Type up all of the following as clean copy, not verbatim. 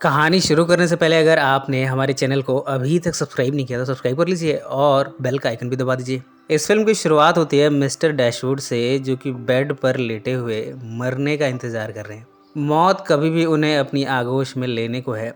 कहानी शुरू करने से पहले अगर आपने हमारे चैनल को अभी तक सब्सक्राइब नहीं किया तो सब्सक्राइब कर लीजिए और बेल का आइकन भी दबा दीजिए। इस फिल्म की शुरुआत होती है मिस्टर डैशवुड से, जो कि बेड पर लेटे हुए मरने का इंतजार कर रहे हैं। मौत कभी भी उन्हें अपनी आगोश में लेने को है।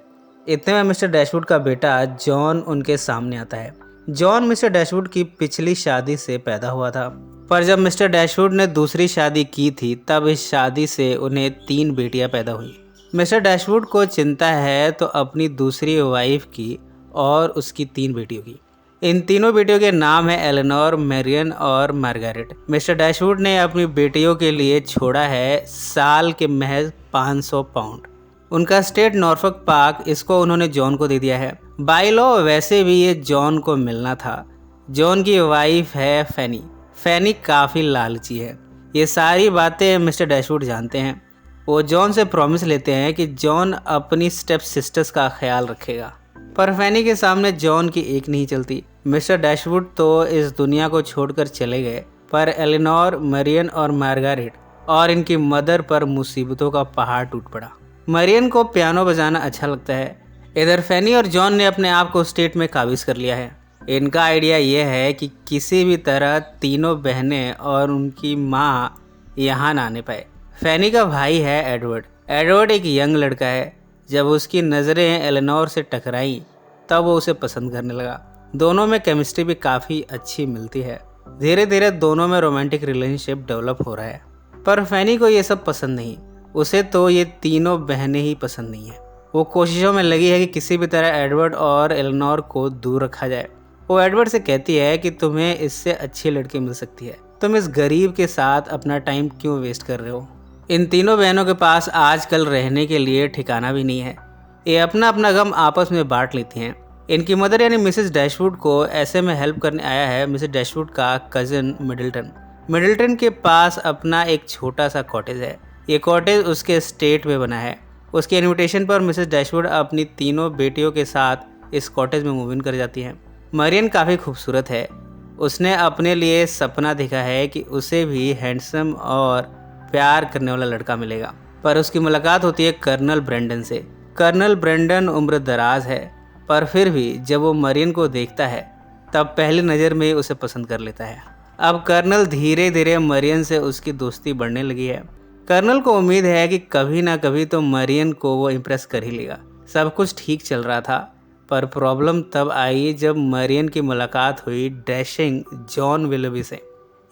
इतने में मिस्टर डैशवुड का बेटा जॉन उनके सामने आता है। जॉन मिस्टर डैशवुड की पिछली शादी से पैदा हुआ था, पर जब मिस्टर डैशवुड ने दूसरी शादी की थी तब इस शादी से उन्हें 3 बेटियां पैदा हुई। मिस्टर डैशवुड को चिंता है तो अपनी दूसरी वाइफ की और उसकी 3 बेटियों की। इन तीनों बेटियों के नाम है एलेनोर, मैरियन और मार्गारेट। मिस्टर डैशवुड ने अपनी बेटियों के लिए छोड़ा है साल के महज 500 पाउंड। उनका स्टेट नॉर्फॉक पार्क, इसको उन्होंने जॉन को दे दिया है। बाय लॉ वैसे भी ये जॉन को मिलना था। जॉन की वाइफ है फैनी। फैनी काफ़ी लालची है। ये सारी बातें मिस्टर डैशवुड जानते हैं। वो जॉन से प्रॉमिस लेते हैं कि जॉन अपनी स्टेप सिस्टर्स का ख्याल रखेगा, पर फैनी के सामने जॉन की एक नहीं चलती। मिस्टर डैशवुड तो इस दुनिया को छोड़कर चले गए, पर एलेनोर, मरियन और मार्गारेट और इनकी मदर पर मुसीबतों का पहाड़ टूट पड़ा। मरियन को पियानो बजाना अच्छा लगता है। इधर फैनी और जॉन ने अपने आप को स्टेट में काबिज कर लिया है। इनका आइडिया यह है कि किसी भी तरह तीनों बहनें और उनकी माँ यहाँ ना आने पाए। फैनी का भाई है एडवर्ड। एडवर्ड एक यंग लड़का है। जब उसकी नज़रें एलेनोर से टकराई तब वो उसे पसंद करने लगा। दोनों में केमिस्ट्री भी काफ़ी अच्छी मिलती है। धीरे धीरे दोनों में रोमांटिक रिलेशनशिप डेवलप हो रहा है, पर फैनी को ये सब पसंद नहीं। उसे तो ये तीनों बहनें ही पसंद नहीं है। वो कोशिशों में लगी है कि किसी भी तरह एडवर्ड और एलेनोर को दूर रखा जाए। वो एडवर्ड से कहती है कि तुम्हें इससे अच्छी लड़की मिल सकती है, तुम इस गरीब के साथ अपना टाइम क्यों वेस्ट कर रहे हो। इन तीनों बहनों के पास आजकल रहने के लिए ठिकाना भी नहीं है। ये अपना अपना गम आपस में बांट लेती हैं। इनकी मदर यानी मिसेस डैशवुड को ऐसे में हेल्प करने आया है मिसेस डैशवुड का कज़न मिडल्टन। मिडल्टन के पास अपना एक छोटा सा कॉटेज है। ये कॉटेज उसके स्टेट में बना है। उसके इनविटेशन पर मिसेस डैशवुड अपनी तीनों बेटियों के साथ इस कॉटेज में मूव इन कर जाती हैं। मरियन काफ़ी खूबसूरत है। उसने अपने लिए सपना देखा है कि उसे भी हैंडसम और प्यार करने वाला लड़का मिलेगा, पर उसकी मुलाकात होती है कर्नल ब्रेंडन से। कर्नल ब्रेंडन उम्र दराज है, पर फिर भी जब वो मरियन को देखता है तब पहली नज़र में उसे पसंद कर लेता है। अब कर्नल धीरे धीरे मरियन से उसकी दोस्ती बढ़ने लगी है। कर्नल को उम्मीद है कि कभी ना कभी तो मरियन को वो इम्प्रेस कर ही लेगा। सब कुछ ठीक चल रहा था, पर प्रॉब्लम तब आई जब मरियन की मुलाकात हुई डैशिंग जॉन विलबी से।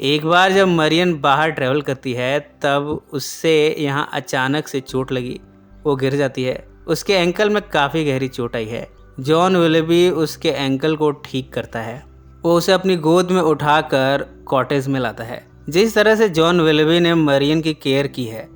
एक बार जब मरियन बाहर ट्रैवल करती है तब उससे यहाँ अचानक से चोट लगी। वो गिर जाती है। उसके एंकल में काफ़ी गहरी चोट आई है। जॉन विलबी उसके एंकल को ठीक करता है। वो उसे अपनी गोद में उठाकर कॉटेज में लाता है। जिस तरह से जॉन विलबी ने मरियन की केयर की है,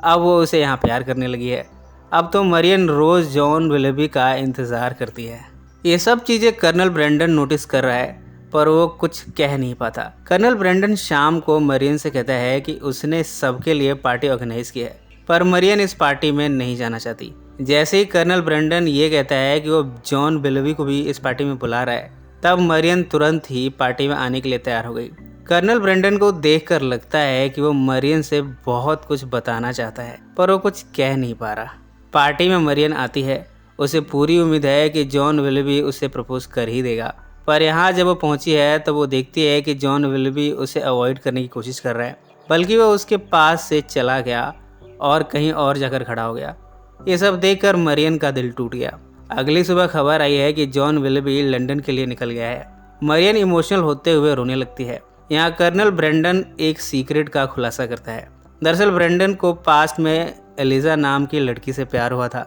अब वो उसे यहाँ प्यार करने लगी है। अब तो मरियन रोज़ जॉन विलबी का इंतज़ार करती है। ये सब चीज़ें कर्नल ब्रेंडन नोटिस कर रहा है, पर वो कुछ कह नहीं पाता। कर्नल ब्रेंडन शाम को मरियन से कहता है कि उसने सबके लिए पार्टी ऑर्गेनाइज की है, पर मरियन इस पार्टी में नहीं जाना चाहती। जैसे ही कर्नल ब्रेंडन ये कहता है कि वो जॉन विलबी को भी इस पार्टी में बुला रहा है, तब मरियन तुरंत ही पार्टी में आने के लिए तैयार हो गई। कर्नल ब्रेंडन को देखकर लगता है कि वो मरियन से बहुत कुछ बताना चाहता है, पर वो कुछ कह नहीं पा रहा। पार्टी में मरियन आती है। उसे पूरी उम्मीद है कि जॉन विलबी उसे प्रपोज कर ही देगा, पर यहाँ जब वो पहुँची है तो वो देखती है कि जॉन विलबी उसे अवॉइड करने की कोशिश कर रहा है, बल्कि वो उसके पास से चला गया और कहीं और जाकर खड़ा हो गया। ये सब देखकर मरियन का दिल टूट गया। अगली सुबह खबर आई है कि जॉन विलबी लंदन के लिए निकल गया है। मरियन इमोशनल होते हुए रोने लगती है। यहाँ कर्नल ब्रेंडन एक सीक्रेट का खुलासा करता है। दरअसल ब्रेंडन को पास्ट में एलिजा नाम की लड़की से प्यार हुआ था।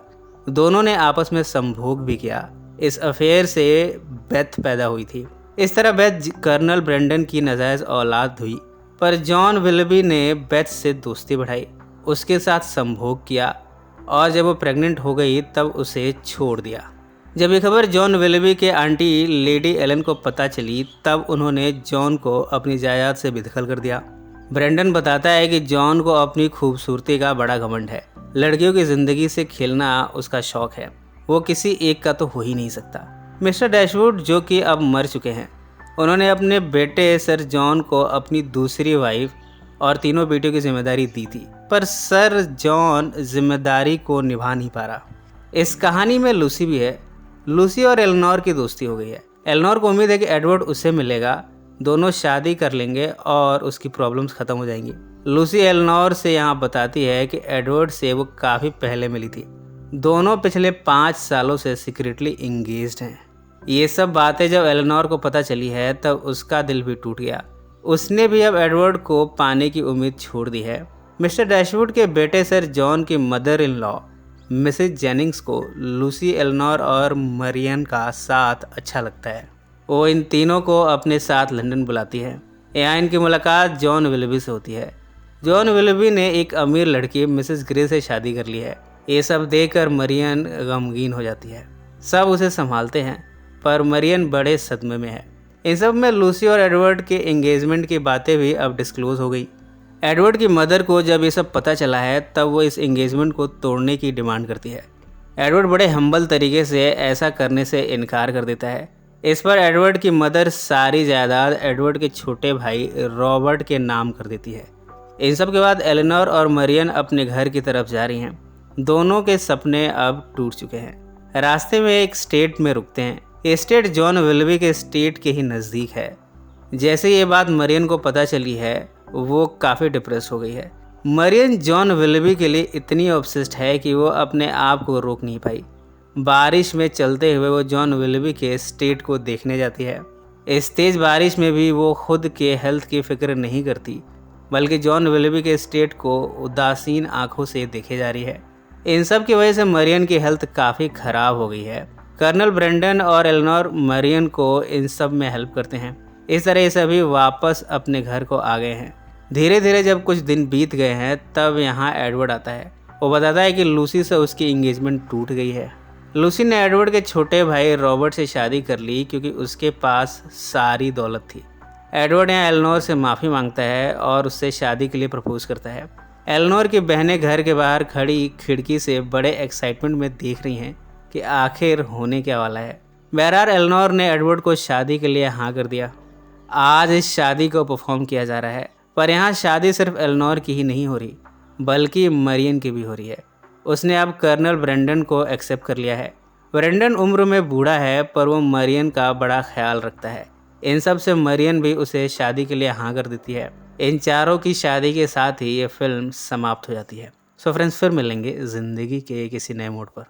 दोनों ने आपस में संभोग भी किया। इस अफेयर से बेथ पैदा हुई थी। इस तरह बेथ कर्नल ब्रेंडन की नाजायज़ औलाद हुई, पर जॉन विलबी ने बेथ से दोस्ती बढ़ाई, उसके साथ संभोग किया और जब वो प्रेग्नेंट हो गई तब उसे छोड़ दिया। जब ये खबर जॉन विलबी के आंटी लेडी एलन को पता चली तब उन्होंने जॉन को अपनी जायदाद से बेदखल कर दिया। ब्रेंडन बताता है कि जॉन को अपनी खूबसूरती का बड़ा घमंड है। लड़कियों की ज़िंदगी से खेलना उसका शौक़ है। वो किसी एक का तो हो ही नहीं सकता। मिस्टर डैशवुड, जो कि अब मर चुके हैं, उन्होंने अपने बेटे सर जॉन को अपनी दूसरी वाइफ और तीनों बेटियों की जिम्मेदारी दी थी, पर सर जॉन जिम्मेदारी को निभा नहीं पा रहा। इस कहानी में लूसी भी है। लूसी और एलेनोर की दोस्ती हो गई है। एलेनोर को उम्मीद है कि एडवर्ड उससे मिलेगा, दोनों शादी कर लेंगे और उसकी प्रॉब्लम्स खत्म हो जाएंगी। लूसी एलेनोर से यहाँ बताती है कि एडवर्ड से वो काफ़ी पहले मिली थी, दोनों पिछले 5 सालों से सीक्रेटली एंगेज्ड हैं। ये सब बातें जब एलेनोर को पता चली है तब उसका दिल भी टूट गया। उसने भी अब एडवर्ड को पाने की उम्मीद छोड़ दी है। मिस्टर डैशवुड के बेटे सर जॉन की mother in law Mrs Jennings को लूसी, एलेनोर और मरियन का साथ अच्छा लगता है। वो इन तीनों को अपने साथ लंदन बुलाती है। यहाँ इनकी मुलाकात जॉन विल्बी से होती है। जॉन विल्बी ने एक अमीर लड़की मिसेस ग्रे से शादी कर ली है। ये सब देखकर मरियन गमगीन हो जाती है। सब उसे संभालते हैं पर मरियन बड़े सदमे में है। इन सब में लूसी और एडवर्ड के एंगेजमेंट की बातें भी अब डिस्क्लोज हो गई। एडवर्ड की मदर को जब ये सब पता चला है तब वो इस एंगेजमेंट को तोड़ने की डिमांड करती है। एडवर्ड बड़े हम्बल तरीके से ऐसा करने से इनकार कर देता है। इस पर एडवर्ड की मदर सारी जायदाद एडवर्ड के छोटे भाई रॉबर्ट के नाम कर देती है। इन सब के बाद एलेनोर और मरियन अपने घर की तरफ जा रही हैं। दोनों के सपने अब टूट चुके हैं। रास्ते में एक स्टेट में रुकते हैं। ये स्टेट जॉन विल्बी के स्टेट के ही नज़दीक है। जैसे ये बात मरियन को पता चली है वो काफ़ी डिप्रेस हो गई है। मरियन जॉन विल्बी के लिए इतनी ऑब्सेस्ड है कि वो अपने आप को रोक नहीं पाई। बारिश में चलते हुए वो जॉन विल्बी के स्टेट को देखने जाती है। इस तेज़ बारिश में भी वो खुद के हेल्थ की फिक्र नहीं करती बल्कि जॉन विल्बी के स्टेट को उदासीन आंखों से देखे जा रही है। इन सब की वजह से मरियन की हेल्थ काफ़ी ख़राब हो गई है। कर्नल ब्रेंडन और एलेनोर मरियन को इन सब में हेल्प करते हैं। इस तरह ये सभी वापस अपने घर को आ गए हैं। धीरे धीरे जब कुछ दिन बीत गए हैं तब यहाँ एडवर्ड आता है। वो बताता है कि लूसी से उसकी इंगेजमेंट टूट गई है। लूसी ने एडवर्ड के छोटे भाई रॉबर्ट से शादी कर ली क्योंकि उसके पास सारी दौलत थी। एडवर्ड यहाँ एलेनोर से माफ़ी मांगता है और उससे शादी के लिए प्रपोज करता है। एलेनोर की बहनें घर के बाहर खड़ी खिड़की से बड़े एक्साइटमेंट में देख रही हैं कि आखिर होने क्या वाला है। बहरहाल एलेनोर ने एडवर्ड को शादी के लिए हाँ कर दिया। आज इस शादी को परफॉर्म किया जा रहा है, पर यहाँ शादी सिर्फ एलेनोर की ही नहीं हो रही बल्कि मरियन की भी हो रही है। उसने अब कर्नल ब्रेंडन को एक्सेप्ट कर लिया है। ब्रेंडन उम्र में बूढ़ा है पर वो मरियन का बड़ा ख्याल रखता है। इन सब से मरियन भी उसे शादी के लिए हाँ कर देती है। इन चारों की शादी के साथ ही ये फिल्म समाप्त हो जाती है। सो फ्रेंड्स, फिर मिलेंगे ज़िंदगी के किसी नए मोड़ पर।